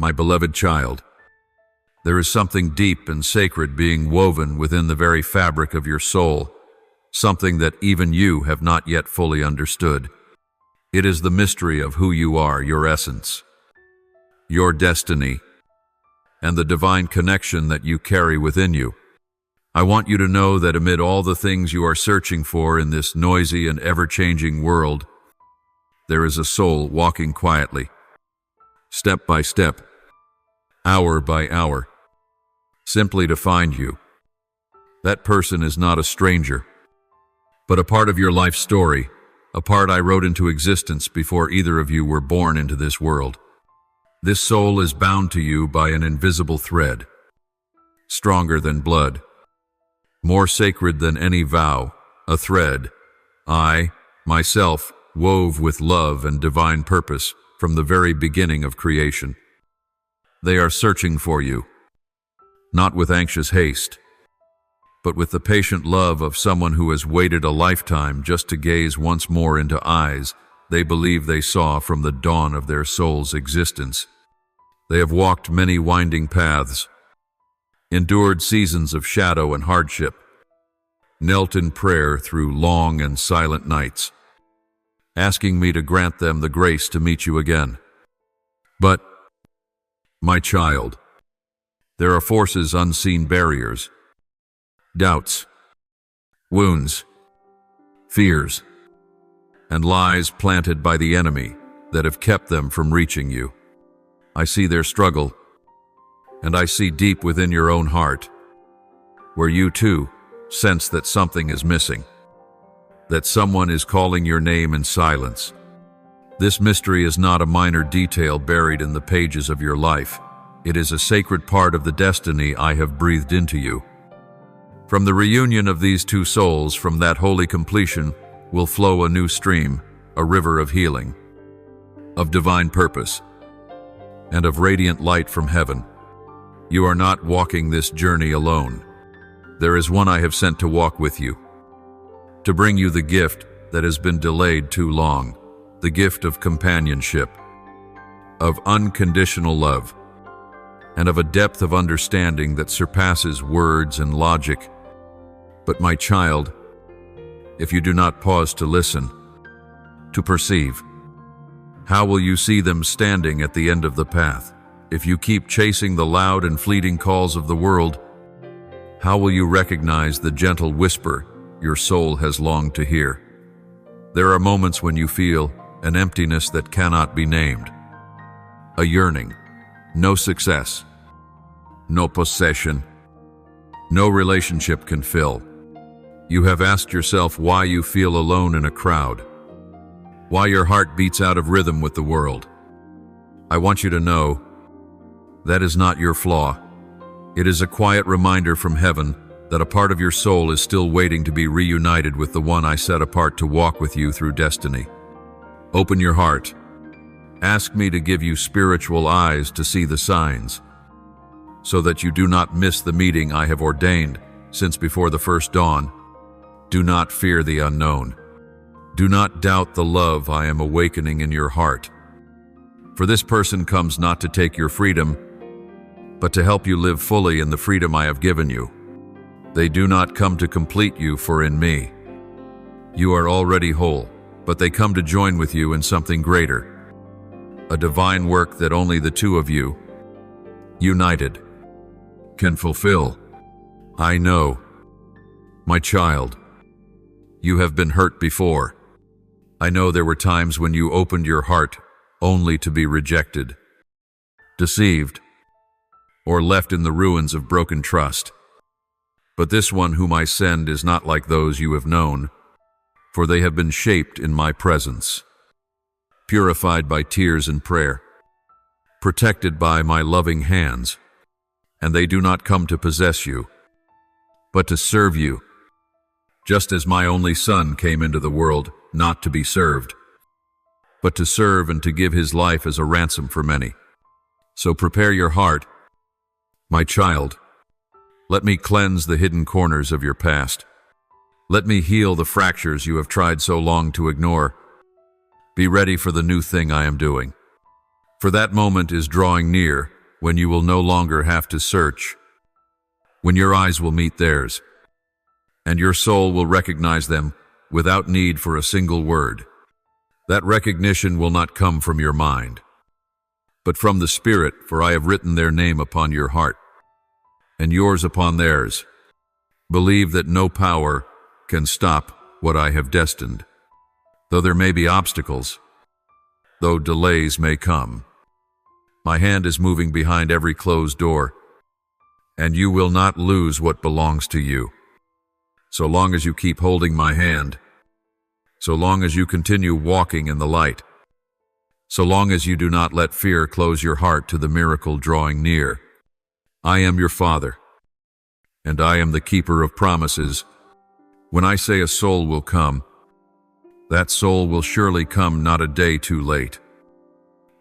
My beloved child, there is something deep and sacred being woven within the very fabric of your soul, something that even you have not yet fully understood. It is the mystery of who you are, your essence, your destiny, and the divine connection that you carry within you. I want you to know that amid all the things you are searching for in this noisy and ever-changing world, there is a soul walking quietly, step by step, hour by hour, simply to find you. That person is not a stranger, but a part of your life story, a part I wrote into existence before either of you were born into this world. This soul is bound to you by an invisible thread, stronger than blood, more sacred than any vow, a thread I, myself, wove with love and divine purpose from the very beginning of creation. They are searching for you, not with anxious haste, but with the patient love of someone who has waited a lifetime just to gaze once more into eyes they believe they saw from the dawn of their soul's existence. They have walked many winding paths, endured seasons of shadow and hardship, knelt in prayer through long and silent nights, asking me to grant them the grace to meet you again. But, my child, there are forces, unseen barriers, doubts, wounds, fears, and lies planted by the enemy that have kept them from reaching you. I see their struggle, and I see deep within your own heart, where you too sense that something is missing, that someone is calling your name in silence. This mystery is not a minor detail buried in the pages of your life. It is a sacred part of the destiny I have breathed into you. From the reunion of these two souls, from that holy completion, will flow a new stream, a river of healing, of divine purpose, and of radiant light from heaven. You are not walking this journey alone. There is one I have sent to walk with you, to bring you the gift that has been delayed too long, the gift of companionship, of unconditional love, and of a depth of understanding that surpasses words and logic. But my child, if you do not pause to listen, to perceive, how will you see them standing at the end of the path? If you keep chasing the loud and fleeting calls of the world, how will you recognize the gentle whisper your soul has longed to hear? There are moments when you feel an emptiness that cannot be named, a yearning, no success, no possession, no relationship can fill. You have asked yourself why you feel alone in a crowd, why your heart beats out of rhythm with the world. I want you to know that is not your flaw. It is a quiet reminder from heaven that a part of your soul is still waiting to be reunited with the one I set apart to walk with you through destiny. Open your heart. Ask me to give you spiritual eyes to see the signs, so that you do not miss the meeting I have ordained since before the first dawn. Do not fear the unknown. Do not doubt the love I am awakening in your heart. For this person comes not to take your freedom, but to help you live fully in the freedom I have given you. They do not come to complete you, for in me you are already whole, but they come to join with you in something greater, a divine work that only the two of you, united, can fulfill. I know, my child, you have been hurt before. I know there were times when you opened your heart only to be rejected, deceived, or left in the ruins of broken trust. But this one whom I send is not like those you have known, for they have been shaped in my presence, purified by tears and prayer, protected by my loving hands, and they do not come to possess you, but to serve you, just as my only Son came into the world not to be served, but to serve and to give his life as a ransom for many. So prepare your heart, my child. Let me cleanse the hidden corners of your past. Let me heal the fractures you have tried so long to ignore. Be ready for the new thing I am doing. For that moment is drawing near, when you will no longer have to search, when your eyes will meet theirs, and your soul will recognize them without need for a single word. That recognition will not come from your mind, but from the Spirit, for I have written their name upon your heart, and yours upon theirs. Believe that no power can stop what I have destined. Though there may be obstacles, though delays may come, my hand is moving behind every closed door, and you will not lose what belongs to you. So long as you keep holding my hand, so long as you continue walking in the light, so long as you do not let fear close your heart to the miracle drawing near. I am your Father, and I am the keeper of promises. When I say a soul will come, that soul will surely come, not a day too late,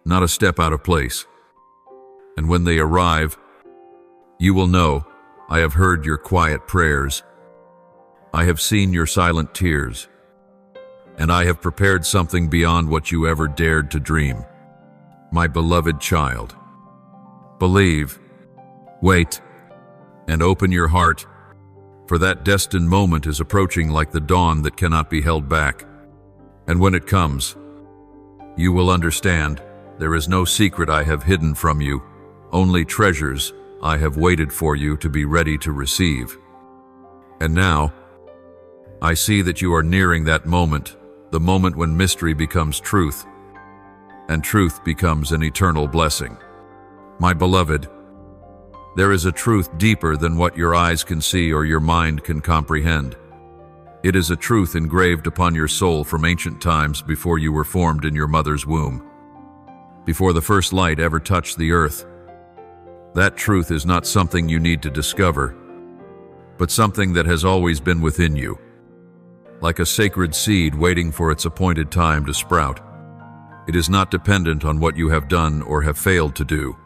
not a step out of place. And when they arrive, you will know, I have heard your quiet prayers, I have seen your silent tears, and I have prepared something beyond what you ever dared to dream. My beloved child, believe, wait, and open your heart, for that destined moment is approaching like the dawn that cannot be held back. And when it comes, you will understand there is no secret I have hidden from you, only treasures I have waited for you to be ready to receive. And now, I see that you are nearing that moment, the moment when mystery becomes truth, and truth becomes an eternal blessing. My beloved, there is a truth deeper than what your eyes can see or your mind can comprehend. It is a truth engraved upon your soul from ancient times before you were formed in your mother's womb, before the first light ever touched the earth. That truth is not something you need to discover, but something that has always been within you, like a sacred seed waiting for its appointed time to sprout. It is not dependent on what you have done or have failed to do,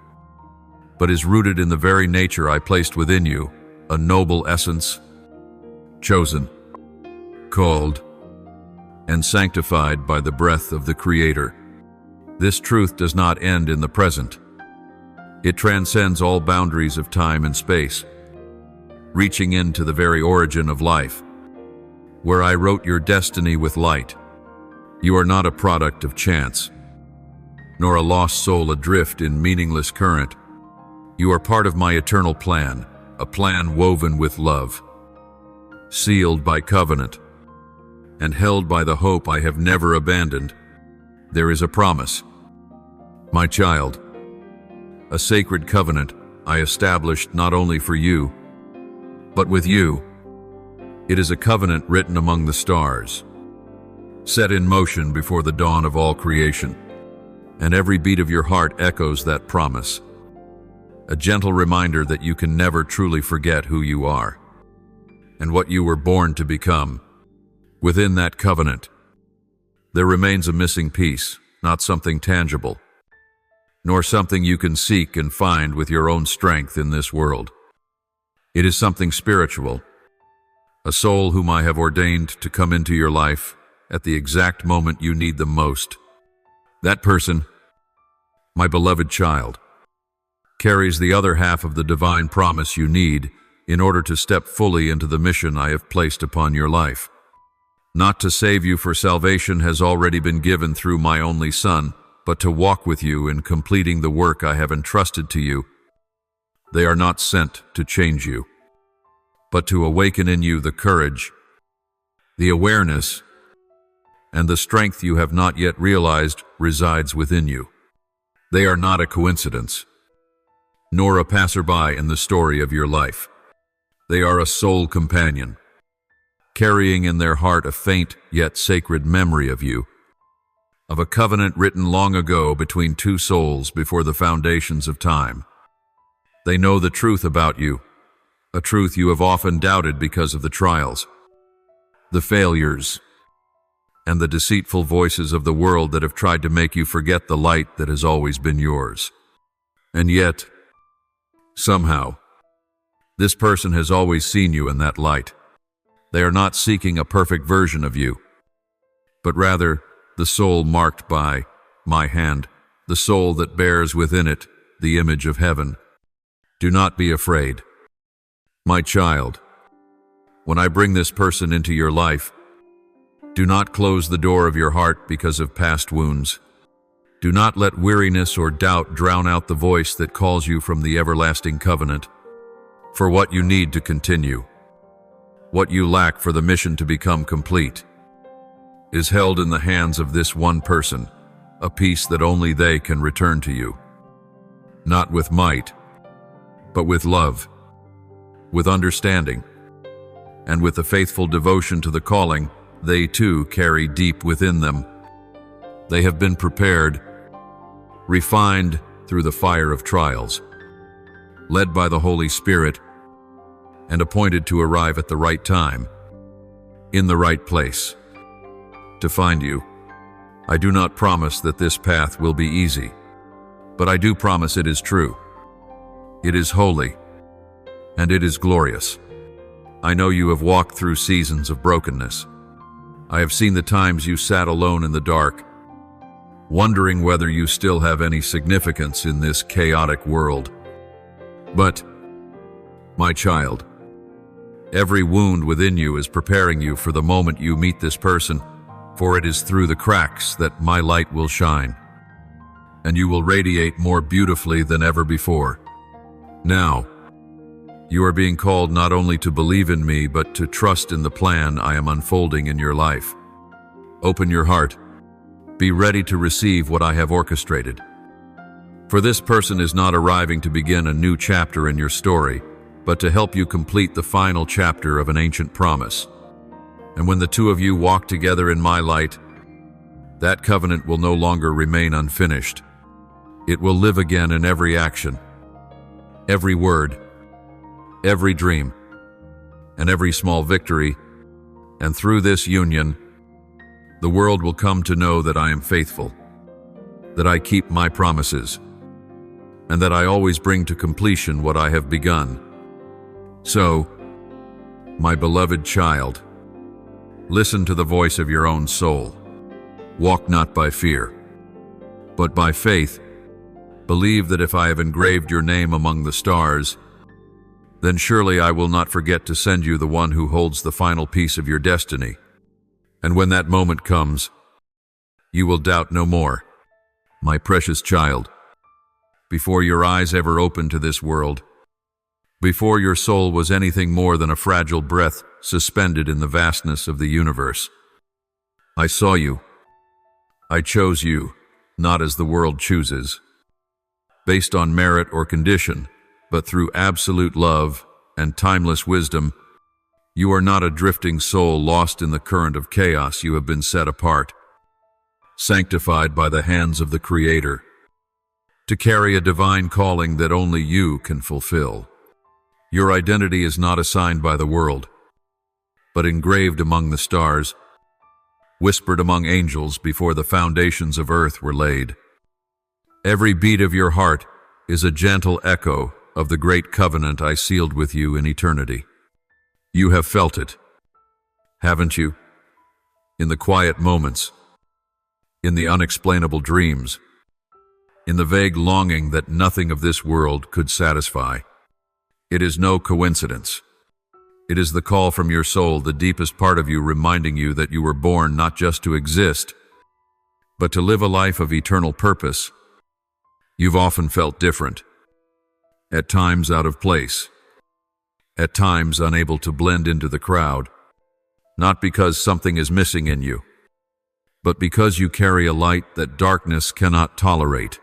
but is rooted in the very nature I placed within you, a noble essence, chosen, called, and sanctified by the breath of the Creator. This truth does not end in the present. It transcends all boundaries of time and space, reaching into the very origin of life, where I wrote your destiny with light. You are not a product of chance, nor a lost soul adrift in meaningless current. You are part of my eternal plan, a plan woven with love, sealed by covenant, and held by the hope I have never abandoned. There is a promise, my child, a sacred covenant I established not only for you, but with you. It is a covenant written among the stars, set in motion before the dawn of all creation, and every beat of your heart echoes that promise, a gentle reminder that you can never truly forget who you are and what you were born to become. Within that covenant, there remains a missing piece, not something tangible, nor something you can seek and find with your own strength in this world. It is something spiritual, a soul whom I have ordained to come into your life at the exact moment you need them most. That person, my beloved child, carries the other half of the divine promise you need in order to step fully into the mission I have placed upon your life. Not to save you, for salvation has already been given through my only Son, but to walk with you in completing the work I have entrusted to you. They are not sent to change you, but to awaken in you the courage, the awareness, and the strength you have not yet realized resides within you. They are not a coincidence, nor a passerby in the story of your life. They are a soul companion, carrying in their heart a faint yet sacred memory of you, of a covenant written long ago between two souls before the foundations of time. They know the truth about you, a truth you have often doubted because of the trials, the failures, and the deceitful voices of the world that have tried to make you forget the light that has always been yours. And yet, somehow, this person has always seen you in that light. They are not seeking a perfect version of you, but rather the soul marked by my hand, the soul that bears within it the image of heaven. Do not be afraid. My child, when I bring this person into your life, do not close the door of your heart because of past wounds. Do not let weariness or doubt drown out the voice that calls you from the everlasting covenant. For what you need to continue, what you lack for the mission to become complete, is held in the hands of this one person, a peace that only they can return to you. Not with might, but with love, with understanding, and with the faithful devotion to the calling they too carry deep within them. They have been prepared, refined through the fire of trials, led by the Holy Spirit, and appointed to arrive at the right time, in the right place, to find you. I do not promise that this path will be easy, but I do promise it is true. It is holy, and it is glorious. I know you have walked through seasons of brokenness. I have seen the times you sat alone in the dark, wondering whether you still have any significance in this chaotic world. But, my child, every wound within you is preparing you for the moment you meet this person, for it is through the cracks that my light will shine, and you will radiate more beautifully than ever before. Now, you are being called not only to believe in me, but to trust in the plan I am unfolding in your life. Open your heart. Be ready to receive what I have orchestrated. For this person is not arriving to begin a new chapter in your story, but to help you complete the final chapter of an ancient promise. And when the two of you walk together in my light, that covenant will no longer remain unfinished. It will live again in every action, every word, every dream, and every small victory, and through this union, the world will come to know that I am faithful, that I keep my promises, and that I always bring to completion what I have begun. So, my beloved child, listen to the voice of your own soul. Walk not by fear, but by faith. Believe that if I have engraved your name among the stars, then surely I will not forget to send you the one who holds the final piece of your destiny. And when that moment comes, you will doubt no more. My precious child, before your eyes ever opened to this world, before your soul was anything more than a fragile breath suspended in the vastness of the universe, I saw you. I chose you, not as the world chooses, based on merit or condition, but through absolute love and timeless wisdom. You are not a drifting soul lost in the current of chaos. You have been set apart, sanctified by the hands of the Creator, to carry a divine calling that only you can fulfill. Your identity is not assigned by the world, but engraved among the stars, whispered among angels before the foundations of earth were laid. Every beat of your heart is a gentle echo of the great covenant I sealed with you in eternity. You have felt it, haven't you? In the quiet moments, in the unexplainable dreams, in the vague longing that nothing of this world could satisfy. It is no coincidence. It is the call from your soul, the deepest part of you, reminding you that you were born not just to exist, but to live a life of eternal purpose. You've often felt different, at times out of place, at times unable to blend into the crowd, not because something is missing in you, but because you carry a light that darkness cannot tolerate.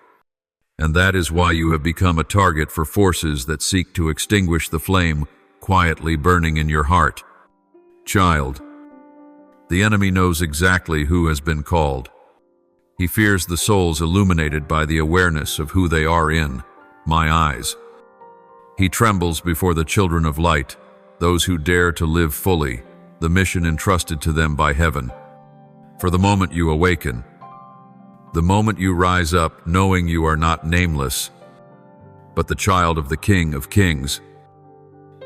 And that is why you have become a target for forces that seek to extinguish the flame quietly burning in your heart. Child, the enemy knows exactly who has been called. He fears the souls illuminated by the awareness of who they are in my eyes. He trembles before the children of light, those who dare to live fully the mission entrusted to them by heaven. For the moment you awaken, the moment you rise up knowing you are not nameless, but the child of the King of Kings,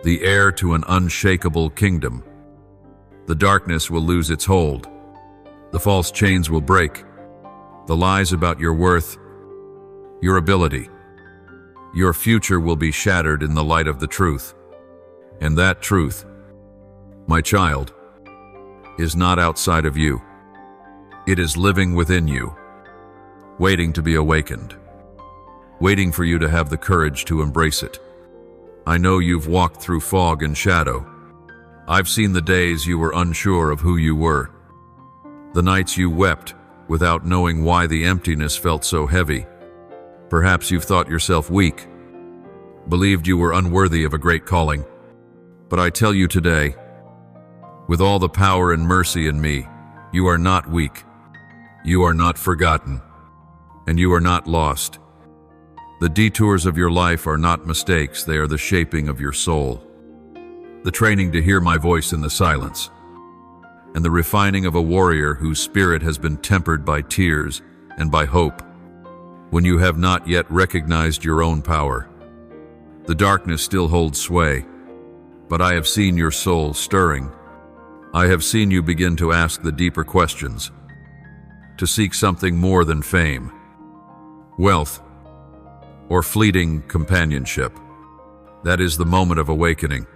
the heir to an unshakable kingdom, the darkness will lose its hold. The false chains will break. The lies about your worth, your ability, Your future will be shattered in the light of the truth. And that truth, my child, is not outside of you. It is living within you, waiting to be awakened, waiting for you to have the courage to embrace it. I know you've walked through fog and shadow. I've seen the days you were unsure of who you were, the nights you wept without knowing why the emptiness felt so heavy. Perhaps you've thought yourself weak, believed you were unworthy of a great calling. But I tell you today, with all the power and mercy in me, you are not weak, you are not forgotten, and you are not lost. The detours of your life are not mistakes, they are the shaping of your soul, the training to hear my voice in the silence, and the refining of a warrior whose spirit has been tempered by tears and by hope. When you have not yet recognized your own power, the darkness still holds sway, but I have seen your soul stirring. I have seen you begin to ask the deeper questions, to seek something more than fame, wealth, or fleeting companionship. That is the moment of awakening.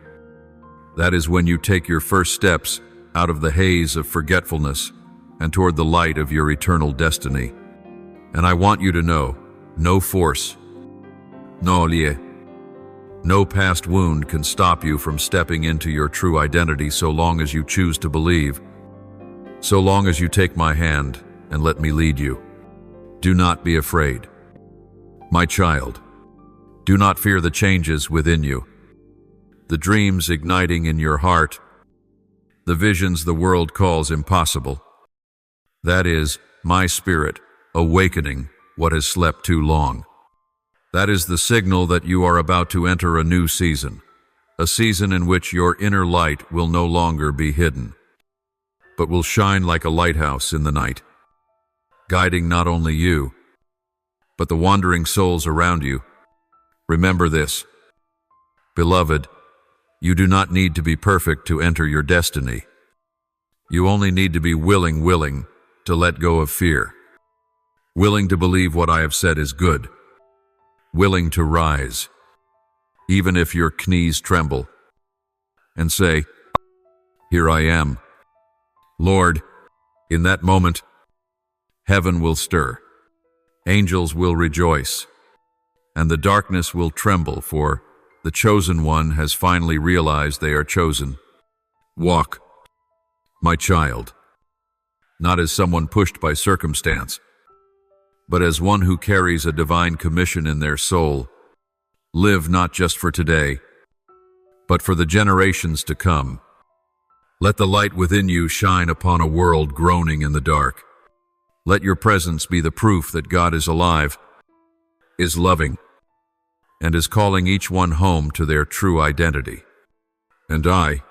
That is when you take your first steps out of the haze of forgetfulness and toward the light of your eternal destiny. And I want you to know, no force, no past wound can stop you from stepping into your true identity so long as you choose to believe, so long as you take my hand and let me lead you. Do not be afraid. My child, do not fear the changes within you, the dreams igniting in your heart, the visions the world calls impossible. That is my spirit awakening what has slept too long. That is the signal that you are about to enter a new season, a season in which your inner light will no longer be hidden, but will shine like a lighthouse in the night, guiding not only you, but the wandering souls around you. Remember this, beloved, you do not need to be perfect to enter your destiny. You only need to be willing to let go of fear, willing to believe what I have said is good, willing to rise, even if your knees tremble, and say, "Here I am." Lord, in that moment, heaven will stir, angels will rejoice, and the darkness will tremble, for the chosen one has finally realized they are chosen. Walk, my child, not as someone pushed by circumstance, but as one who carries a divine commission in their soul. Live not just for today, but for the generations to come. Let the light within you shine upon a world groaning in the dark. Let your presence be the proof that God is alive, is loving, and is calling each one home to their true identity. And I,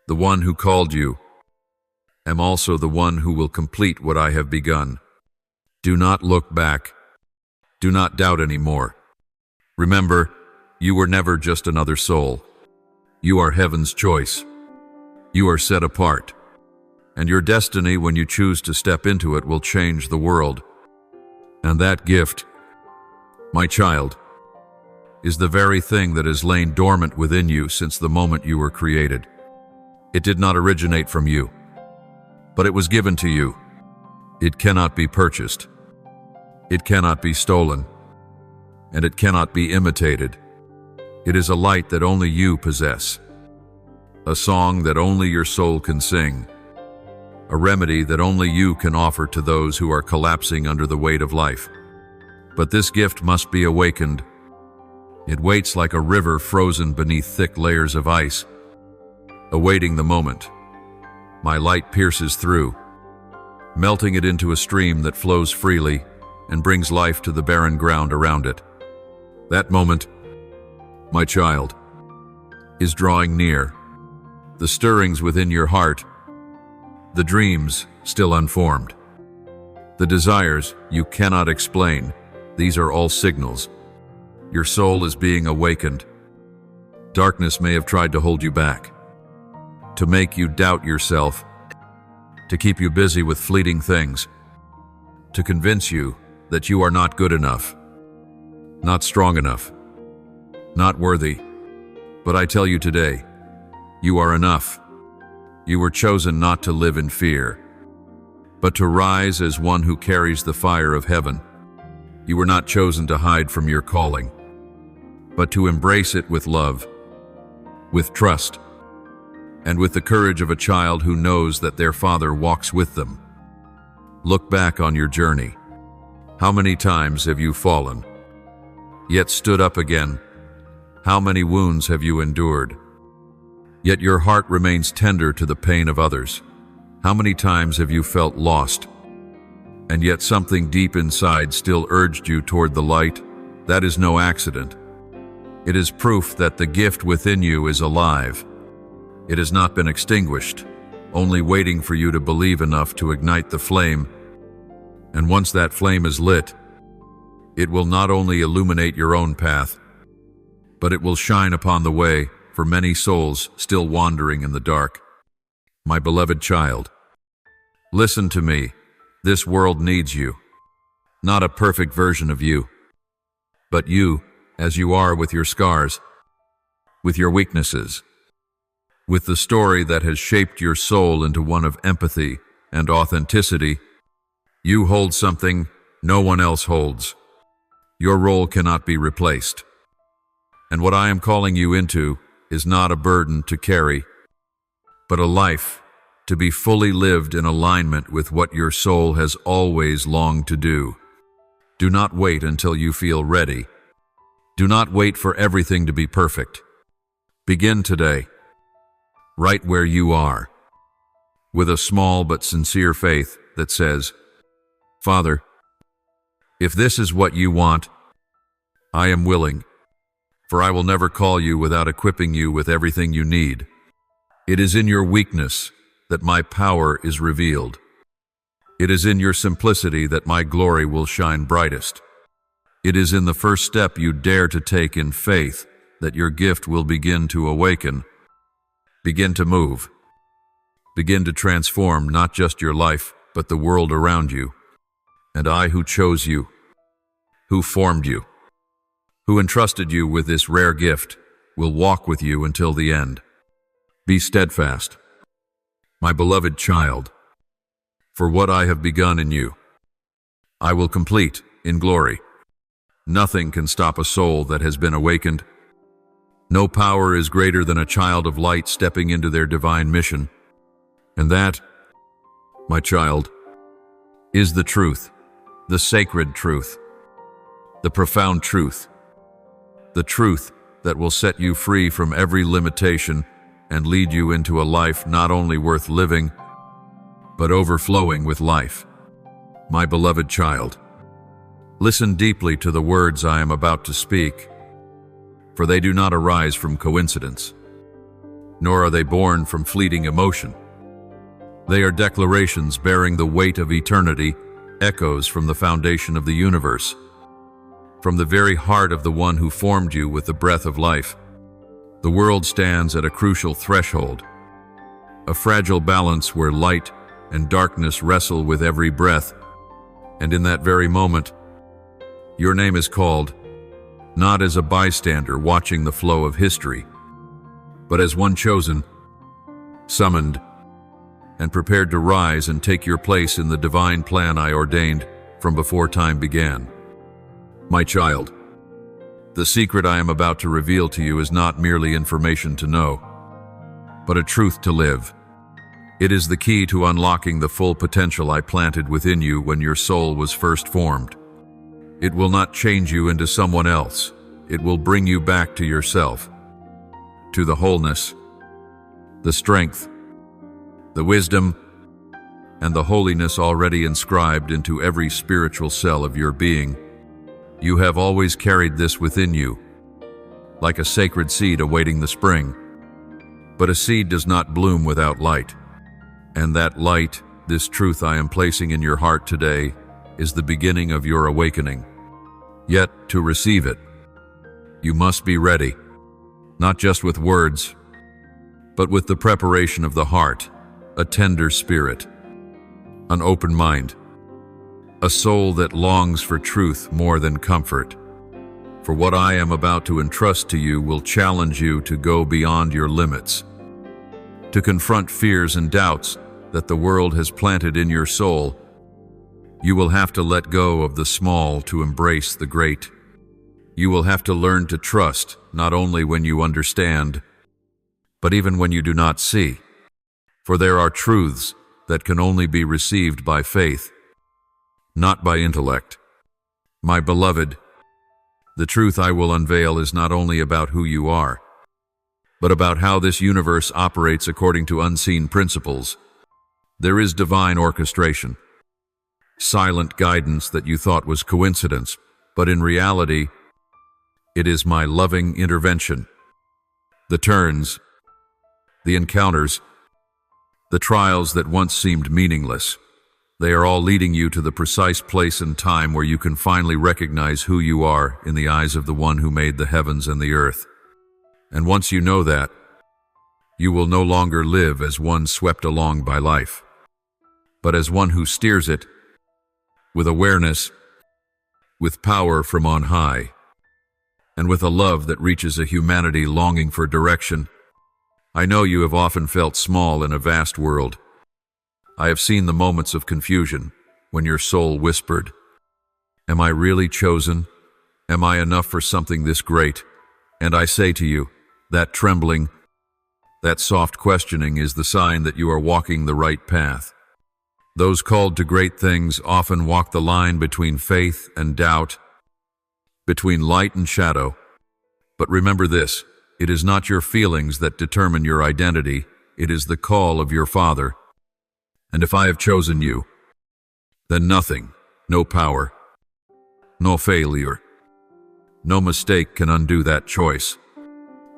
the one who called you, am also the one who will complete what I have begun. Do not look back. Do not doubt anymore. Remember, you were never just another soul. You are heaven's choice. You are set apart. And your destiny, when you choose to step into it, will change the world. And that gift, my child, is the very thing that has lain dormant within you since the moment you were created. It did not originate from you, but it was given to you. It cannot be purchased. It cannot be stolen, and it cannot be imitated. It is a light that only you possess, a song that only your soul can sing, a remedy that only you can offer to those who are collapsing under the weight of life. But this gift must be awakened. It waits like a river frozen beneath thick layers of ice, awaiting the moment. My light pierces through, melting it into a stream that flows freely and brings life to the barren ground around it. That moment, my child, is drawing near. The stirrings within your heart, the dreams still unformed, the desires you cannot explain, these are all signals. Your soul is being awakened. Darkness may have tried to hold you back, to make you doubt yourself, to keep you busy with fleeting things, to convince you that you are not good enough, not strong enough, not worthy. But I tell you today, you are enough. You were chosen not to live in fear, but to rise as one who carries the fire of heaven. You were not chosen to hide from your calling, but to embrace it with love, with trust, and with the courage of a child who knows that their father walks with them. Look back on your journey. How many times have you fallen, yet stood up again? How many wounds have you endured, yet your heart remains tender to the pain of others? How many times have you felt lost, and yet something deep inside still urged you toward the light? That is no accident. It is proof that the gift within you is alive. It has not been extinguished, only waiting for you to believe enough to ignite the flame. And once that flame is lit, it will not only illuminate your own path, but it will shine upon the way for many souls still wandering in the dark. My beloved child, listen to me. This world needs you. Not a perfect version of you, but you as you are, with your scars, with your weaknesses, with the story that has shaped your soul into one of empathy and authenticity. You hold something no one else holds. Your role cannot be replaced. And what I am calling you into is not a burden to carry, but a life to be fully lived in alignment with what your soul has always longed to do. Do not wait until you feel ready. Do not wait for everything to be perfect. Begin today, right where you are, with a small but sincere faith that says, Father, if this is what you want, I am willing, for I will never call you without equipping you with everything you need. It is in your weakness that my power is revealed. It is in your simplicity that my glory will shine brightest. It is in the first step you dare to take in faith that your gift will begin to awaken, begin to move, begin to transform not just your life, but the world around you. And I, who chose you, who formed you, who entrusted you with this rare gift, will walk with you until the end. Be steadfast, my beloved child, for what I have begun in you, I will complete in glory. Nothing can stop a soul that has been awakened. No power is greater than a child of light stepping into their divine mission. And that, my child, is the truth, the sacred truth, the profound truth, the truth that will set you free from every limitation and lead you into a life not only worth living, but overflowing with life. My beloved child, listen deeply to the words I am about to speak, for they do not arise from coincidence, nor are they born from fleeting emotion. They are declarations bearing the weight of eternity, echoes from the foundation of the universe, from the very heart of the one who formed you with the breath of life. The world stands at a crucial threshold, a fragile balance where light and darkness wrestle with every breath, and in that very moment, your name is called, not as a bystander watching the flow of history, but as one chosen, summoned, and prepared to rise and take your place in the divine plan I ordained from before time began. My child, the secret I am about to reveal to you is not merely information to know, but a truth to live. It is the key to unlocking the full potential I planted within you when your soul was first formed. It will not change you into someone else. It will bring you back to yourself, to the wholeness, the strength, the wisdom, and the holiness already inscribed into every spiritual cell of your being. You have always carried this within you, like a sacred seed awaiting the spring. But a seed does not bloom without light. And that light, this truth I am placing in your heart today, is the beginning of your awakening. Yet, to receive it, you must be ready, not just with words, but with the preparation of the heart, a tender spirit, an open mind, a soul that longs for truth more than comfort, For what I am about to entrust to you will challenge you to go beyond your limits, to confront fears and doubts that the world has planted in your soul. You will have to let go of the small to embrace the great. You will have to learn to trust, not only when you understand, but even when you do not see. For there are truths that can only be received by faith, not by intellect. My beloved, the truth I will unveil is not only about who you are, but about how this universe operates according to unseen principles. There is divine orchestration, silent guidance that you thought was coincidence, but in reality, it is my loving intervention. The turns, the encounters, the trials that once seemed meaningless, they are all leading you to the precise place and time where you can finally recognize who you are in the eyes of the one who made the heavens and the earth. And once you know that, you will no longer live as one swept along by life, but as one who steers it with awareness, with power from on high, and with a love that reaches a humanity longing for direction. I know you have often felt small in a vast world. I have seen the moments of confusion when your soul whispered, "Am I really chosen? Am I enough for something this great?" And I say to you, that trembling, that soft questioning is the sign that you are walking the right path. Those called to great things often walk the line between faith and doubt, between light and shadow. But remember this, it is not your feelings that determine your identity, it is the call of your Father. And if I have chosen you, then nothing, no power, no failure, no mistake can undo that choice.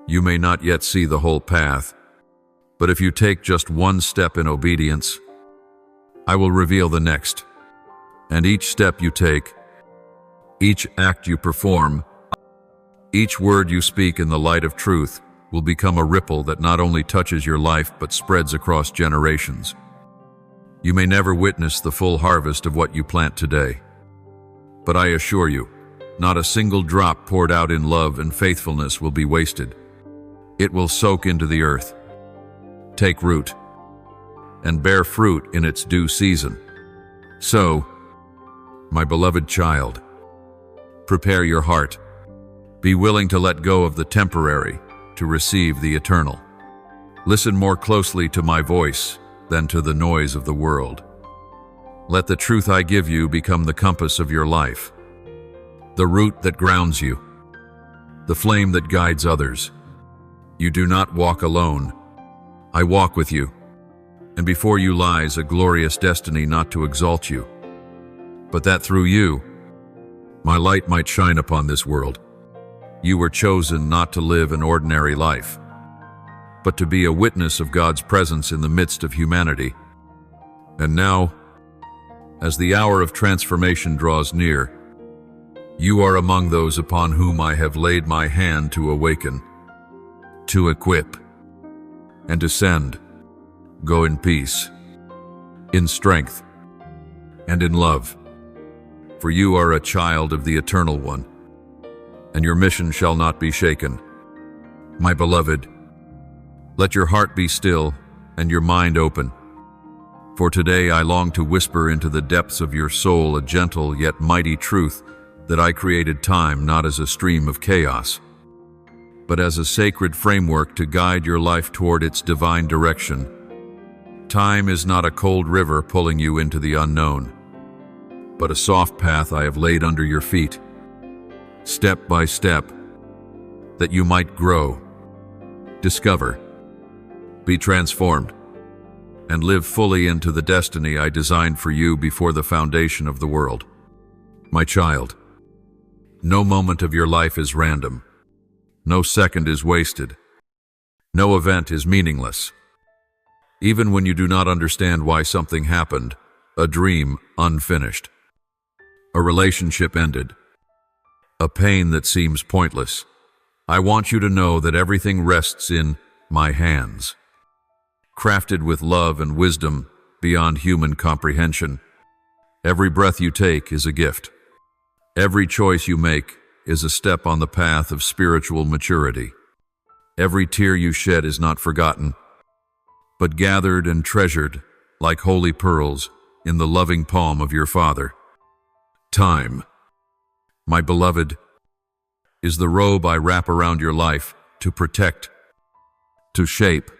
You may not yet see the whole path, but if you take just one step in obedience, I will reveal the next. And each step you take, each act you perform, each word you speak in the light of truth will become a ripple that not only touches your life but spreads across generations. You may never witness the full harvest of what you plant today, but I assure you, not a single drop poured out in love and faithfulness will be wasted. It will soak into the earth, take root, and bear fruit in its due season. So, my beloved child, prepare your heart. Be willing to let go of the temporary to receive the eternal. Listen more closely to my voice than to the noise of the world. Let the truth I give you become the compass of your life, the root that grounds you, the flame that guides others. You do not walk alone. I walk with you, and before you lies a glorious destiny not to exalt you, but that through you, my light might shine upon this world. You were chosen not to live an ordinary life, but to be a witness of God's presence in the midst of humanity. And now, as the hour of transformation draws near, you are among those upon whom I have laid my hand to awaken, to equip, and to send. Go in peace, in strength, and in love. For you are a child of the Eternal One, and your mission shall not be shaken. My beloved, let your heart be still and your mind open. For today I long to whisper into the depths of your soul a gentle yet mighty truth that I created time not as a stream of chaos, but as a sacred framework to guide your life toward its divine direction. Time is not a cold river pulling you into the unknown, but a soft path I have laid under your feet, step by step, that you might grow, discover, be transformed, and live fully into the destiny I designed for you before the foundation of the world. My child, no moment of your life is random. No second is wasted. No event is meaningless. Even when you do not understand why something happened, a dream unfinished, a relationship ended, a pain that seems pointless, I want you to know that everything rests in my hands, crafted with love and wisdom beyond human comprehension. Every breath you take is a gift. Every choice you make is a step on the path of spiritual maturity. Every tear you shed is not forgotten, but gathered and treasured like holy pearls in the loving palm of your Father. Time, my beloved, is the robe I wrap around your life to protect, to shape,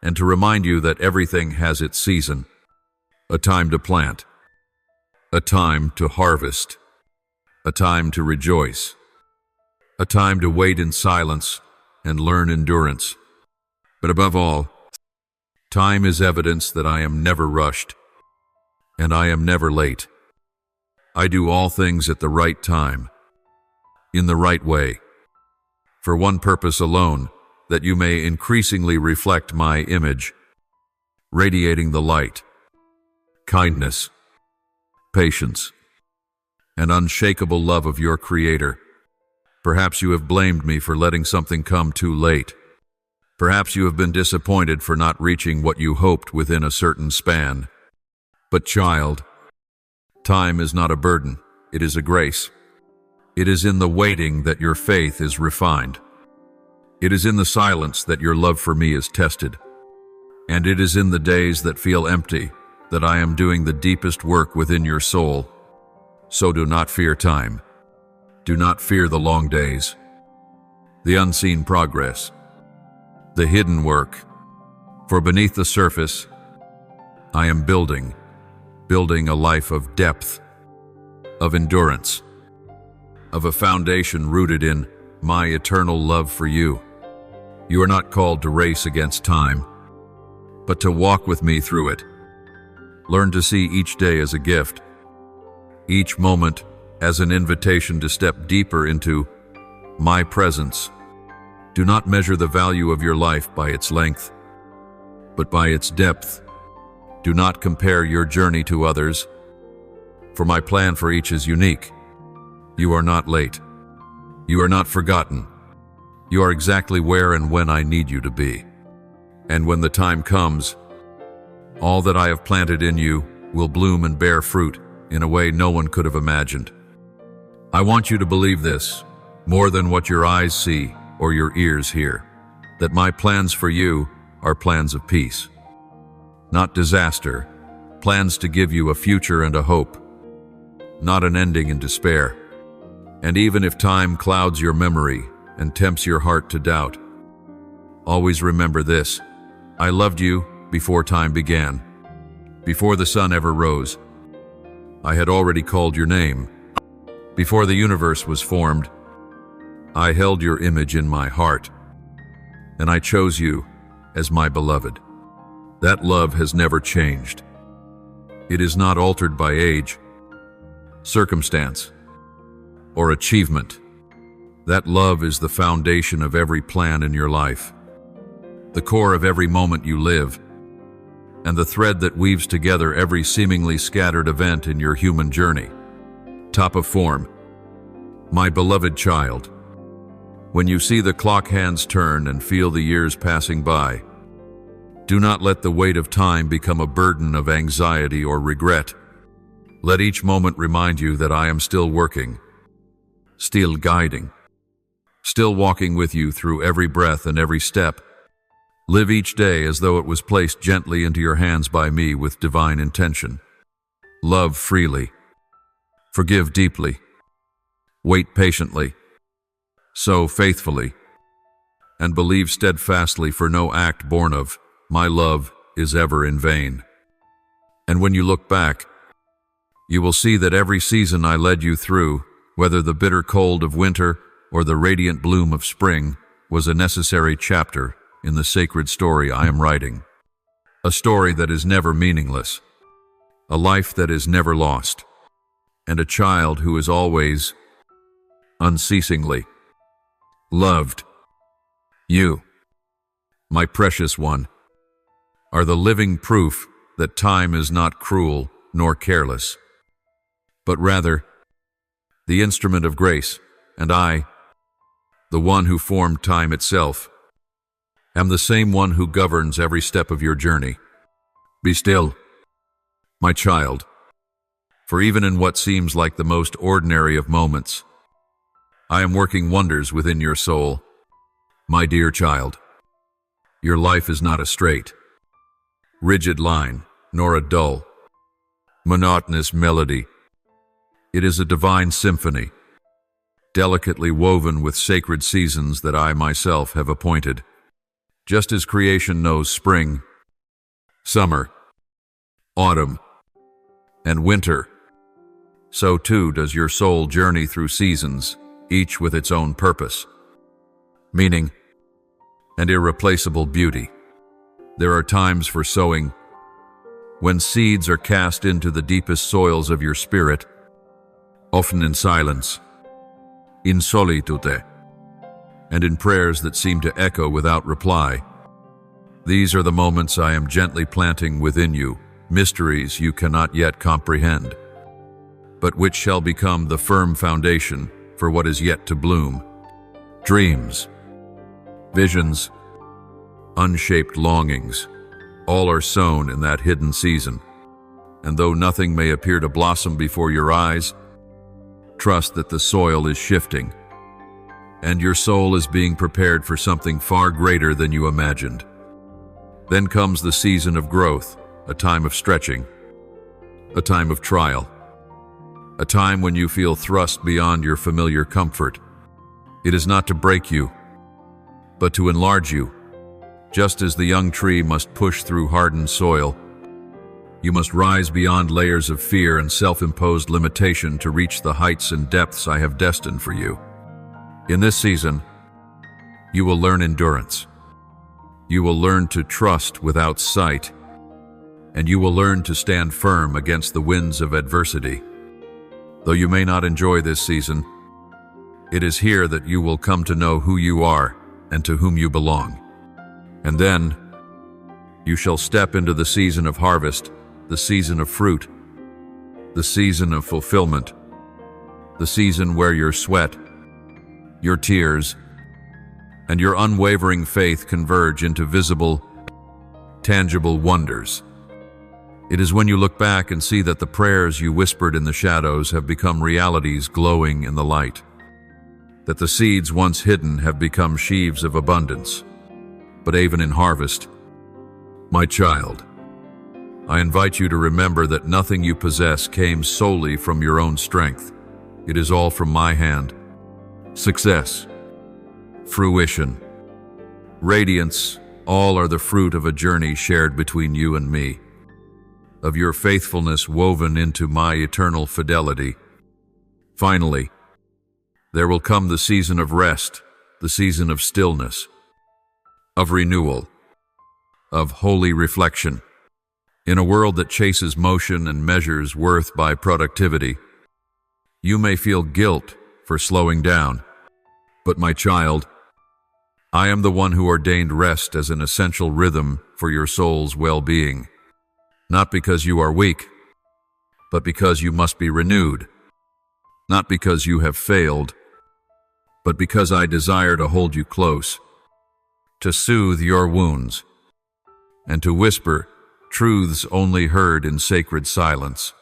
and to remind you that everything has its season. A time to plant, a time to harvest, a time to rejoice, a time to wait in silence and learn endurance. But above all, time is evidence that I am never rushed, and I am never late. I do all things at the right time, in the right way, for one purpose alone, that you may increasingly reflect my image, radiating the light, kindness, patience, and unshakable love of your Creator. Perhaps you have blamed me for letting something come too late. Perhaps you have been disappointed for not reaching what you hoped within a certain span. But child, time is not a burden, it is a grace. It is in the waiting that your faith is refined. It is in the silence that your love for me is tested. And it is in the days that feel empty that I am doing the deepest work within your soul. So do not fear time. Do not fear the long days, the unseen progress, the hidden work. For beneath the surface, I am building a life of depth, of endurance, of a foundation rooted in my eternal love for you. You are not called to race against time, but to walk with me through it. Learn to see each day as a gift, each moment as an invitation to step deeper into my presence. Do not measure the value of your life by its length, but by its depth. Do not compare your journey to others, for my plan for each is unique. You are not late. You are not forgotten. You are exactly where and when I need you to be. And when the time comes, all that I have planted in you will bloom and bear fruit in a way no one could have imagined. I want you to believe this, more than what your eyes see or your ears hear, that my plans for you are plans of peace, not disaster, plans to give you a future and a hope, not an ending in despair. And even if time clouds your memory and tempts your heart to doubt, always remember this: I loved you before time began. Before the sun ever rose, I had already called your name. Before the universe was formed, I held your image in my heart, and I chose you as my beloved. That love has never changed. It is not altered by age, circumstance, or achievement. That love is the foundation of every plan in your life, the core of every moment you live, and the thread that weaves together every seemingly scattered event in your human journey. Top of form, my beloved child. When you see the clock hands turn and feel the years passing by, do not let the weight of time become a burden of anxiety or regret. Let each moment remind you that I am still working, still guiding, still walking with you through every breath and every step. Live each day as though it was placed gently into your hands by me with divine intention. Love freely. Forgive deeply. Wait patiently. Sow faithfully. And believe steadfastly, for no act born of my love is ever in vain. And when you look back, you will see that every season I led you through, whether the bitter cold of winter or the radiant bloom of spring, was a necessary chapter in the sacred story I am writing. A story that is never meaningless, a life that is never lost, and a child who is always, unceasingly, loved. You, my precious one, are the living proof that time is not cruel nor careless, but rather the instrument of grace, and I, the one who formed time itself, am the same one who governs every step of your journey. Be still, my child, for even in what seems like the most ordinary of moments, I am working wonders within your soul. My dear child, your life is not a straight, rigid line, nor a dull, monotonous melody. It is a divine symphony, delicately woven with sacred seasons that I myself have appointed. Just as creation knows spring, summer, autumn, and winter, so too does your soul journey through seasons, each with its own purpose, meaning, and irreplaceable beauty. There are times for sowing, when seeds are cast into the deepest soils of your spirit, often in silence, in solitude, and in prayers that seem to echo without reply. These are the moments I am gently planting within you, mysteries you cannot yet comprehend, but which shall become the firm foundation for what is yet to bloom. Dreams, visions, unshaped longings, all are sown in that hidden season. And though nothing may appear to blossom before your eyes, trust that the soil is shifting, and your soul is being prepared for something far greater than you imagined. Then comes the season of growth, a time of stretching, a time of trial, a time when you feel thrust beyond your familiar comfort. It is not to break you, but to enlarge you. Just as the young tree must push through hardened soil, you must rise beyond layers of fear and self-imposed limitation to reach the heights and depths I have destined for you. In this season, you will learn endurance. You will learn to trust without sight, and you will learn to stand firm against the winds of adversity. Though you may not enjoy this season, it is here that you will come to know who you are and to whom you belong. And then, you shall step into the season of harvest, the season of fruit, the season of fulfillment, the season where your sweat, your tears, and your unwavering faith converge into visible, tangible wonders. It is when you look back and see that the prayers you whispered in the shadows have become realities glowing in the light, that the seeds once hidden have become sheaves of abundance. But even in harvest, my child, I invite you to remember that nothing you possess came solely from your own strength. It is all from my hand. Success, fruition, radiance, all are the fruit of a journey shared between you and me, of your faithfulness woven into my eternal fidelity. Finally, there will come the season of rest, the season of stillness, of renewal, of holy reflection. In a world that chases motion and measures worth by productivity, you may feel guilt for slowing down. But my child, I am the one who ordained rest as an essential rhythm for your soul's well-being. Not because you are weak, but because you must be renewed. Not because you have failed, but because I desire to hold you close, to soothe your wounds, and to whisper truths only heard in sacred silence.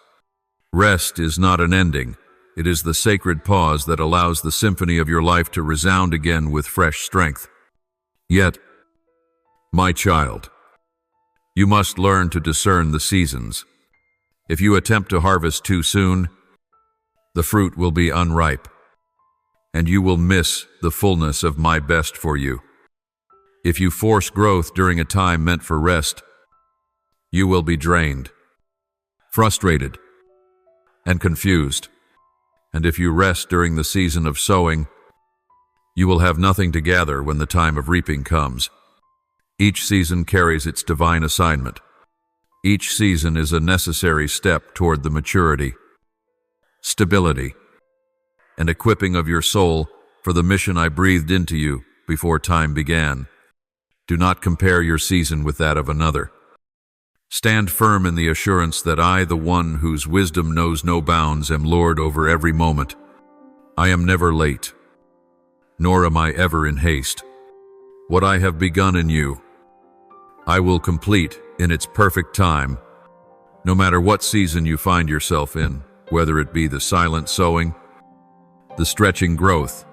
Rest is not an ending. It is the sacred pause that allows the symphony of your life to resound again with fresh strength. Yet, my child, you must learn to discern the seasons. If you attempt to harvest too soon, the fruit will be unripe, and you will miss the fullness of my best for you. If you force growth during a time meant for rest, you will be drained, frustrated, and confused. And if you rest during the season of sowing, you will have nothing to gather when the time of reaping comes. Each season carries its divine assignment. Each season is a necessary step toward the maturity, stability, and equipping of your soul for the mission I breathed into you before time began. Do not compare your season with that of another. Stand firm in the assurance that I, the one whose wisdom knows no bounds, am Lord over every moment. I am never late, nor am I ever in haste. What I have begun in you, I will complete in its perfect time, no matter what season you find yourself in, whether it be the silent sowing, the stretching growth,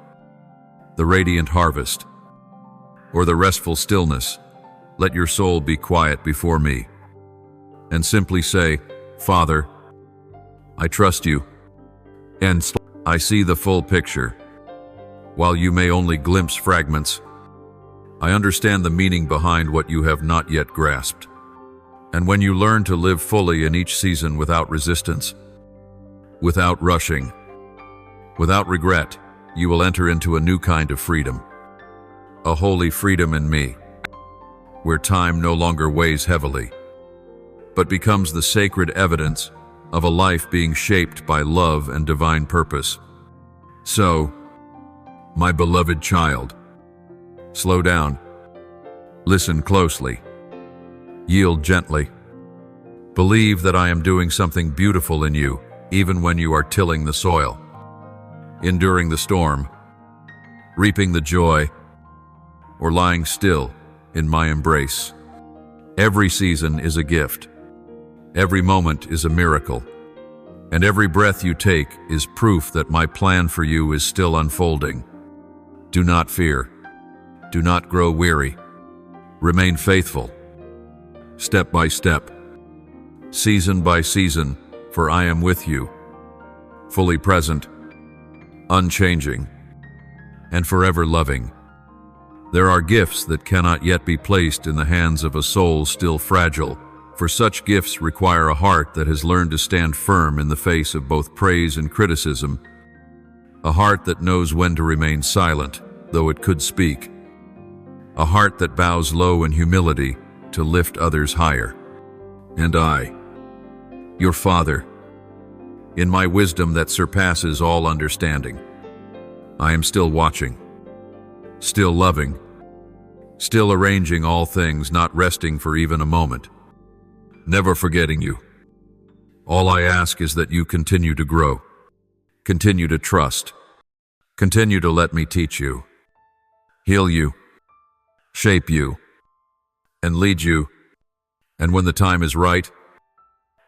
the radiant harvest, or the restful stillness, let your soul be quiet before me, and simply say, Father, I trust you, and I see the full picture. While you may only glimpse fragments, I understand the meaning behind what you have not yet grasped. And when you learn to live fully in each season without resistance, without rushing, without regret, you will enter into a new kind of freedom, a holy freedom in me, where time no longer weighs heavily, but becomes the sacred evidence of a life being shaped by love and divine purpose. So, my beloved child, slow down, listen closely, yield gently. Believe that I am doing something beautiful in you, even when you are tilling the soil, enduring the storm, reaping the joy, or lying still in my embrace. Every season is a gift. Every moment is a miracle. And every breath you take is proof that my plan for you is still unfolding. Do not fear. Do not grow weary. Remain faithful. Step by step, season by season, for I am with you, fully present, unchanging, and forever loving. There are gifts that cannot yet be placed in the hands of a soul still fragile, for such gifts require a heart that has learned to stand firm in the face of both praise and criticism, a heart that knows when to remain silent, though it could speak, a heart that bows low in humility to lift others higher. And I, your Father, in my wisdom that surpasses all understanding, I am still watching, still loving, still arranging all things, not resting for even a moment, never forgetting you. All I ask is that you continue to grow, continue to trust, continue to let me teach you, heal you, shape you, and lead you. And when the time is right,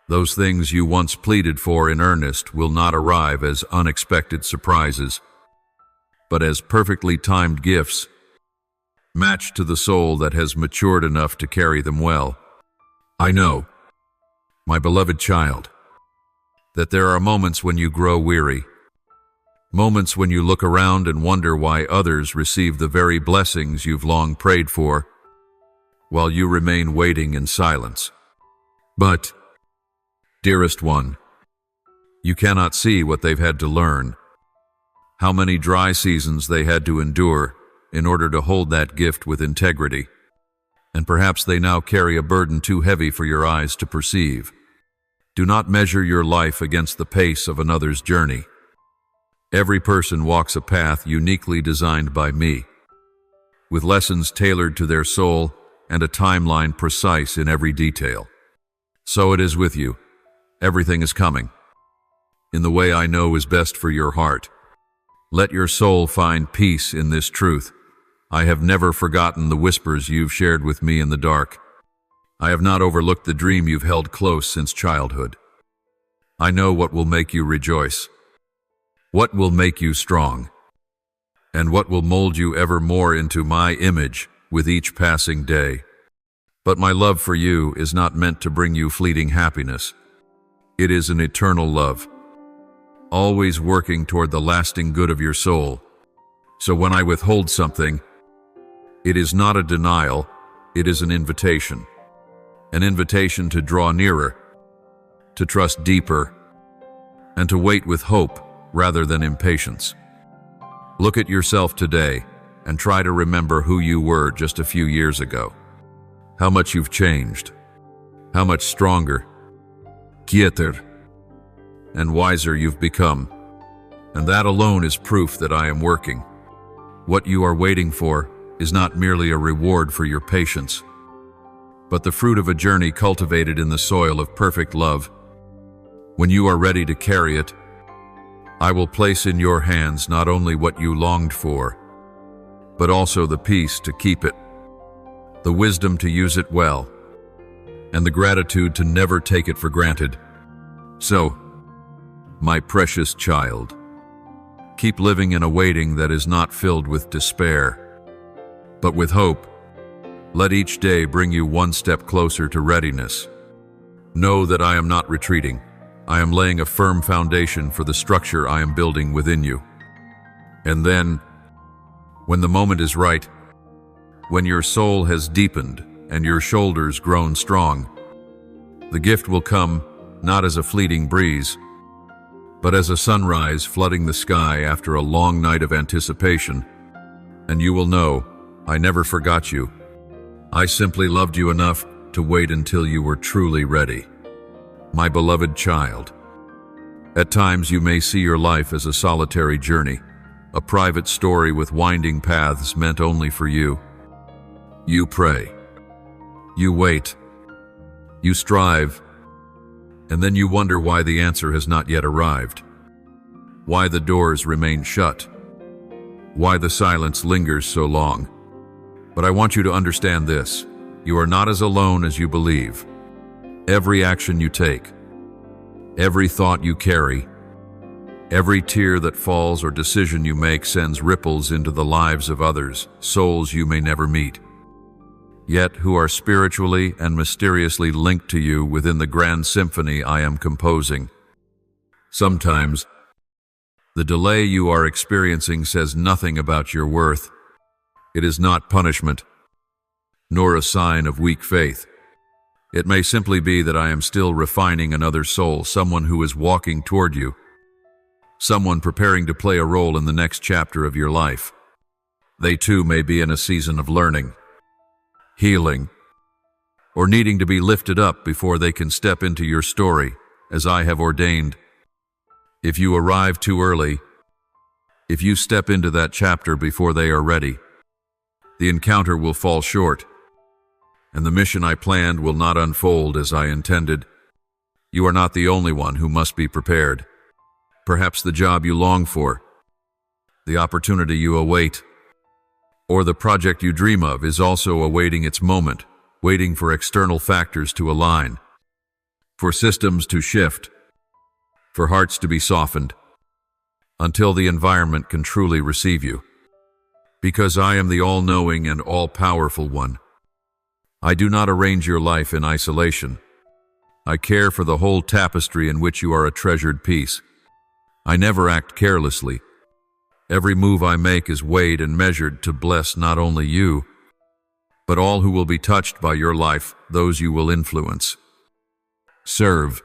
those things you once pleaded for in earnest will not arrive as unexpected surprises, but as perfectly timed gifts, matched to the soul that has matured enough to carry them well. I know, my beloved child, that there are moments when you grow weary, moments when you look around and wonder why others receive the very blessings you've long prayed for, while you remain waiting in silence. But, dearest one, you cannot see what they've had to learn, how many dry seasons they had to endure in order to hold that gift with integrity, and perhaps they now carry a burden too heavy for your eyes to perceive. Do not measure your life against the pace of another's journey. Every person walks a path uniquely designed by me, with lessons tailored to their soul and a timeline precise in every detail. So it is with you. Everything is coming, in the way I know is best for your heart. Let your soul find peace in this truth. I have never forgotten the whispers you've shared with me in the dark. I have not overlooked the dream you've held close since childhood. I know what will make you rejoice, what will make you strong, and what will mold you ever more into my image with each passing day. But my love for you is not meant to bring you fleeting happiness. It is an eternal love, always working toward the lasting good of your soul. So when I withhold something, it is not a denial, it is an invitation to draw nearer, to trust deeper, and to wait with hope rather than impatience. Look at yourself today and try to remember who you were just a few years ago. How much you've changed, how much stronger, quieter, and wiser you've become. And that alone is proof that I am working. What you are waiting for is not merely a reward for your patience, but the fruit of a journey cultivated in the soil of perfect love. When you are ready to carry it, I will place in your hands not only what you longed for, but also the peace to keep it, the wisdom to use it well, and the gratitude to never take it for granted. So, my precious child, Keep living in a waiting that is not filled with despair, but with hope. Let each day bring you one step closer to readiness. Know that I am not retreating. I am laying a firm foundation for the structure I am building within you. And then, when the moment is right, when your soul has deepened and your shoulders grown strong, the gift will come not as a fleeting breeze, but as a sunrise flooding the sky after a long night of anticipation. And you will know, I never forgot you. I simply loved you enough to wait until you were truly ready. My beloved child, at times you may see your life as a solitary journey, a private story with winding paths meant only for you. You pray, you wait, you strive, and then you wonder why the answer has not yet arrived, why the doors remain shut, why the silence lingers so long. But I want you to understand this: you are not as alone as you believe. Every action you take, every thought you carry, every tear that falls or decision you make sends ripples into the lives of others, souls you may never meet, yet who are spiritually and mysteriously linked to you within the grand symphony I am composing. Sometimes, the delay you are experiencing says nothing about your worth. It is not punishment, nor a sign of weak faith. It may simply be that I am still refining another soul, someone who is walking toward you, someone preparing to play a role in the next chapter of your life. They too may be in a season of learning, healing, or needing to be lifted up before they can step into your story, as I have ordained. If you arrive too early, if you step into that chapter before they are ready, the encounter will fall short, and the mission I planned will not unfold as I intended. You are not the only one who must be prepared. Perhaps the job you long for, the opportunity you await, or the project you dream of is also awaiting its moment, waiting for external factors to align, for systems to shift, for hearts to be softened, until the environment can truly receive you. Because I am the all-knowing and all-powerful one, I do not arrange your life in isolation. I care for the whole tapestry in which you are a treasured piece. I never act carelessly. Every move I make is weighed and measured to bless not only you, but all who will be touched by your life, those you will influence, serve,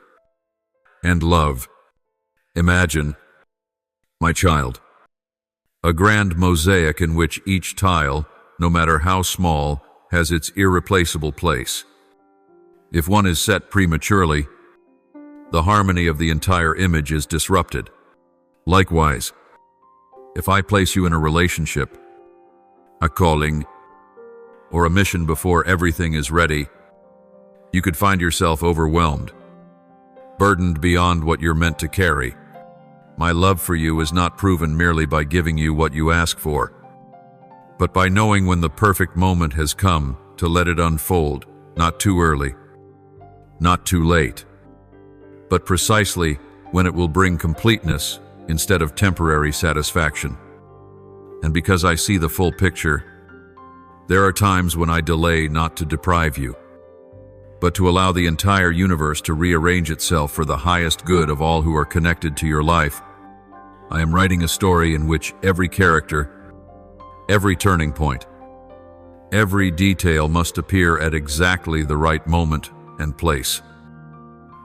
and love. Imagine, my child, a grand mosaic in which each tile, no matter how small, has its irreplaceable place. If one is set prematurely, the harmony of the entire image is disrupted. Likewise, if I place you in a relationship, a calling, or a mission before everything is ready, you could find yourself overwhelmed, burdened beyond what you're meant to carry. My love for you is not proven merely by giving you what you ask for, but by knowing when the perfect moment has come to let it unfold, not too early, not too late, but precisely when it will bring completeness instead of temporary satisfaction. And because I see the full picture, there are times when I delay not to deprive you, but to allow the entire universe to rearrange itself for the highest good of all who are connected to your life. I am writing a story in which every character, every turning point, every detail must appear at exactly the right moment and place.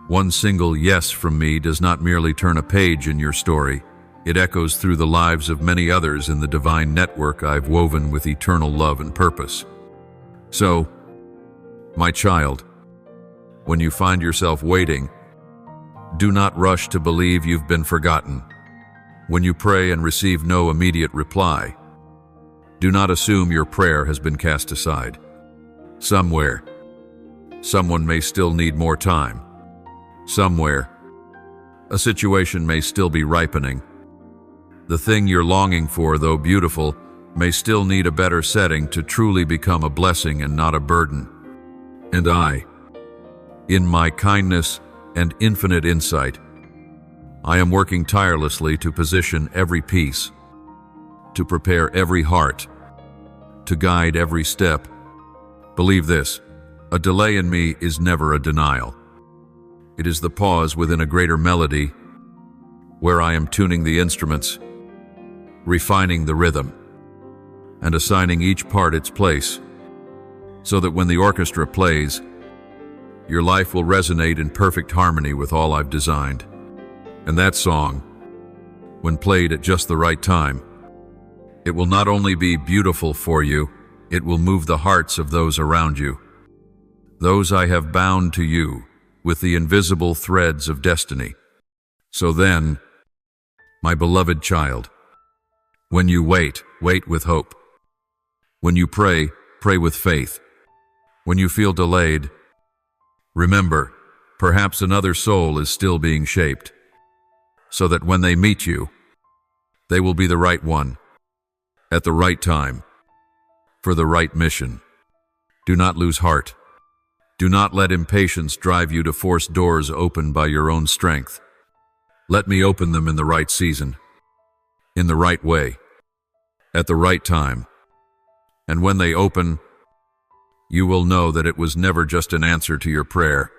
One single yes from me does not merely turn a page in your story. It echoes through the lives of many others in the divine network I've woven with eternal love and purpose. So, my child, when you find yourself waiting, do not rush to believe you've been forgotten. When you pray and receive no immediate reply, do not assume your prayer has been cast aside. Somewhere, someone may still need more time. Somewhere, a situation may still be ripening. The thing you're longing for, though beautiful, may still need a better setting to truly become a blessing and not a burden. And I, in my kindness and infinite insight, I am working tirelessly to position every piece, to prepare every heart, to guide every step. Believe this, a delay in me is never a denial. It is the pause within a greater melody where I am tuning the instruments, refining the rhythm, and assigning each part its place, so that when the orchestra plays, your life will resonate in perfect harmony with all I've designed. And that song, when played at just the right time, it will not only be beautiful for you, it will move the hearts of those around you. Those I have bound to you with the invisible threads of destiny. So then, my beloved child, when you wait, wait with hope. When you pray, pray with faith. When you feel delayed, remember, perhaps another soul is still being shaped, so that when they meet you, they will be the right one, at the right time, for the right mission. Do not lose heart. Do not let impatience drive you to force doors open by your own strength. Let me open them in the right season, in the right way, at the right time. And when they open, you will know that it was never just an answer to your prayer,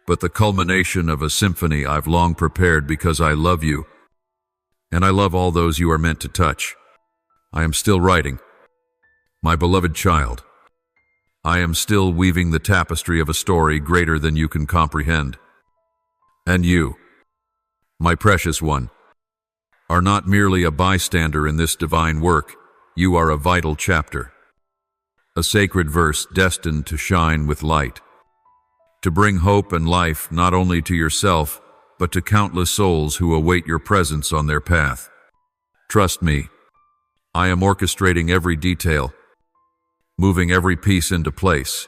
but the culmination of a symphony I've long prepared because I love you, and I love all those you are meant to touch. I am still writing. My beloved child, I am still weaving the tapestry of a story greater than you can comprehend. And you, my precious one, are not merely a bystander in this divine work. You are a vital chapter, a sacred verse destined to shine with light, to bring hope and life not only to yourself, but to countless souls who await your presence on their path. Trust me, I am orchestrating every detail, moving every piece into place,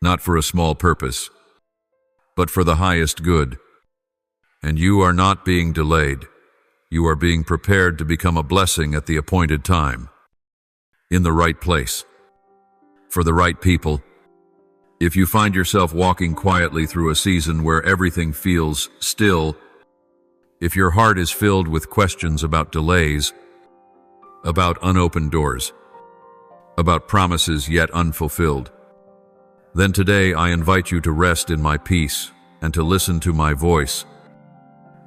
not for a small purpose, but for the highest good. And you are not being delayed. You are being prepared to become a blessing at the appointed time, in the right place, for the right people. If you find yourself walking quietly through a season where everything feels still, if your heart is filled with questions about delays, about unopened doors, about promises yet unfulfilled, then today I invite you to rest in my peace and to listen to my voice.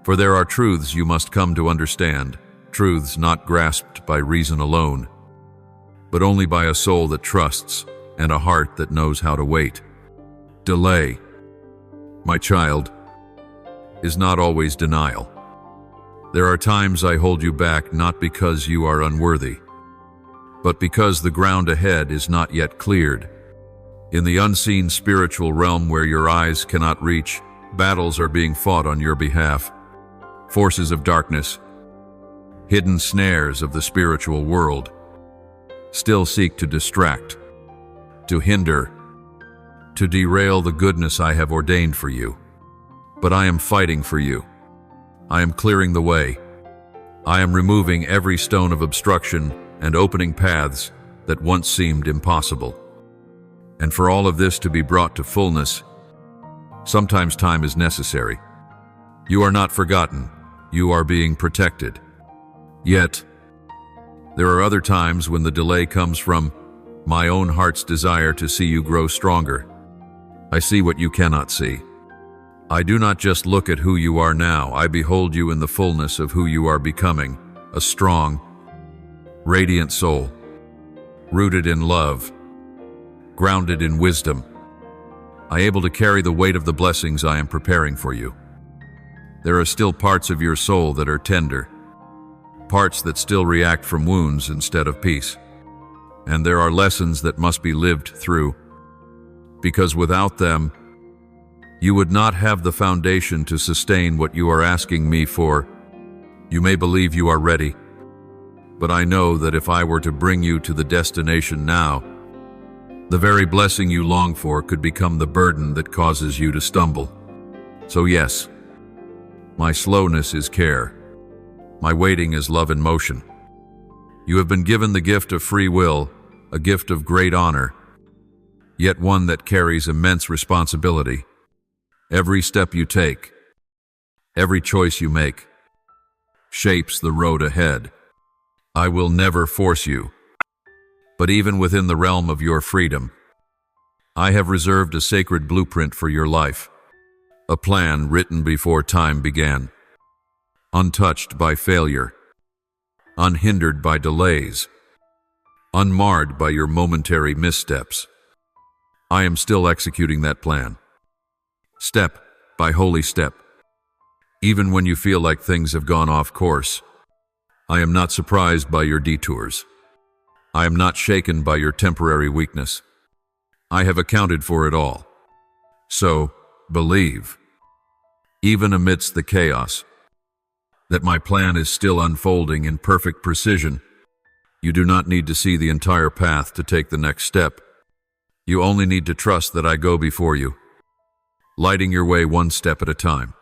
For there are truths you must come to understand, truths not grasped by reason alone, but only by a soul that trusts and a heart that knows how to wait. Delay, my child, is not always denial. There are times I hold you back not because you are unworthy, but because the ground ahead is not yet cleared. In the unseen spiritual realm where your eyes cannot reach, battles are being fought on your behalf. Forces of darkness, hidden snares of the spiritual world, still seek to distract, to hinder, to derail the goodness I have ordained for you. But I am fighting for you. I am clearing the way. I am removing every stone of obstruction and opening paths that once seemed impossible. And for all of this to be brought to fullness, sometimes time is necessary. You are not forgotten. You are being protected. Yet, there are other times when the delay comes from my own heart's desire to see you grow stronger. I see what you cannot see. I do not just look at who you are now, I behold you in the fullness of who you are becoming, a strong, radiant soul, rooted in love, grounded in wisdom, able to carry the weight of the blessings I am preparing for you. There are still parts of your soul that are tender, parts that still react from wounds instead of peace. And there are lessons that must be lived through, because without them, you would not have the foundation to sustain what you are asking me for. You may believe you are ready, but I know that if I were to bring you to the destination now, the very blessing you long for could become the burden that causes you to stumble. So yes, my slowness is care. My waiting is love in motion. You have been given the gift of free will, a gift of great honor, yet one that carries immense responsibility. Every step you take, Every choice you make shapes the road ahead. I will never force you, but even within the realm of your freedom, I have reserved a sacred blueprint for your life, a plan written before time began, untouched by failure, unhindered by delays, unmarred by your momentary missteps. I am still executing that plan, step by holy step. Even when you feel like things have gone off course, I am not surprised by your detours. I am not shaken by your temporary weakness. I have accounted for it all. So, believe, even amidst the chaos, that my plan is still unfolding in perfect precision. You do not need to see the entire path to take the next step. You only need to trust that I go before you, lighting your way one step at a time,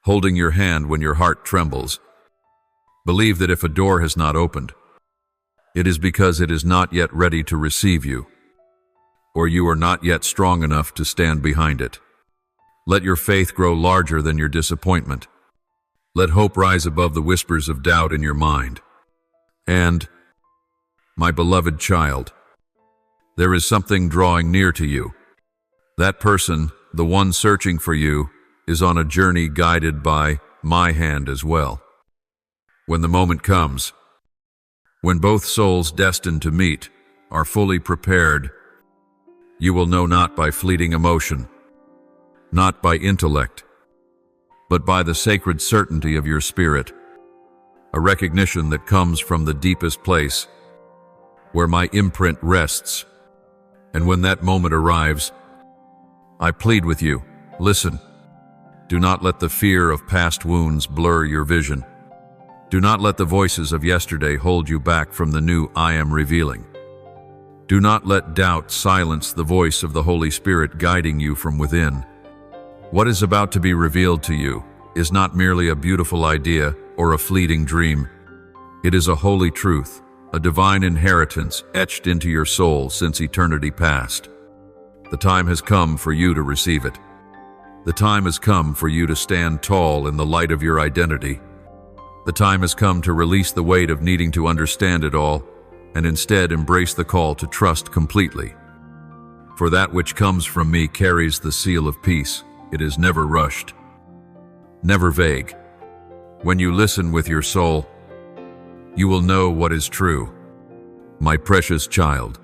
holding your hand when your heart trembles. Believe that if a door has not opened, it is because it is not yet ready to receive you, or you are not yet strong enough to stand behind it. Let your faith grow larger than your disappointment. Let hope rise above the whispers of doubt in your mind. And, my beloved child, there is something drawing near to you. That person, the one searching for you, is on a journey guided by my hand as well. When the moment comes, when both souls destined to meet are fully prepared, you will know not by fleeting emotion, not by intellect, but by the sacred certainty of your spirit, a recognition that comes from the deepest place where my imprint rests. And when that moment arrives, I plead with you, listen. Do not let the fear of past wounds blur your vision. Do not let the voices of yesterday hold you back from the new I am revealing. Do not let doubt silence the voice of the Holy Spirit guiding you from within. What is about to be revealed to you is not merely a beautiful idea or a fleeting dream. It is a holy truth, a divine inheritance etched into your soul since eternity past. The time has come for you to receive it. The time has come for you to stand tall in the light of your identity. The time has come to release the weight of needing to understand it all and instead embrace the call to trust completely. For that which comes from me carries the seal of peace. It is never rushed, never vague. When you listen with your soul, you will know what is true. My precious child,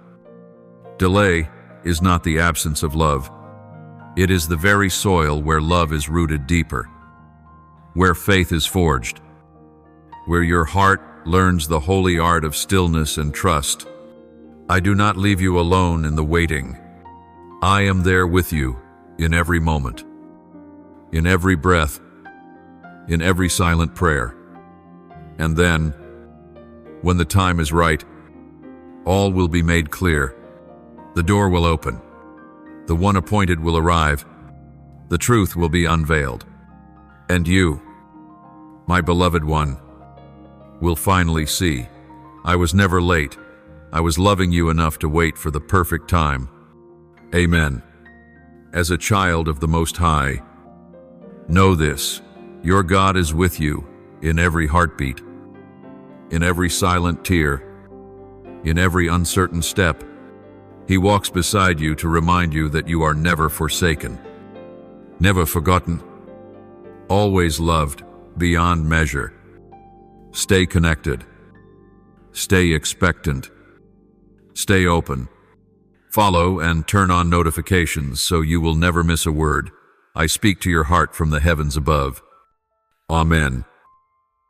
delay is not the absence of love. It is the very soil where love is rooted deeper, where faith is forged, where your heart learns the holy art of stillness and trust. I do not leave you alone in the waiting. I am there with you in every moment, in every breath, in every silent prayer. And then, when the time is right, all will be made clear. The door will open. The one appointed will arrive. The truth will be unveiled. And you, my beloved one, will finally see. I was never late. I was loving you enough to wait for the perfect time. Amen. As a child of the Most High, know this: your God is with you in every heartbeat, in every silent tear, in every uncertain step. He walks beside you to remind you that you are never forsaken, never forgotten, always loved beyond measure. Stay connected. Stay expectant. Stay open. Follow and turn on notifications so you will never miss a word. I speak to your heart from the heavens above. Amen.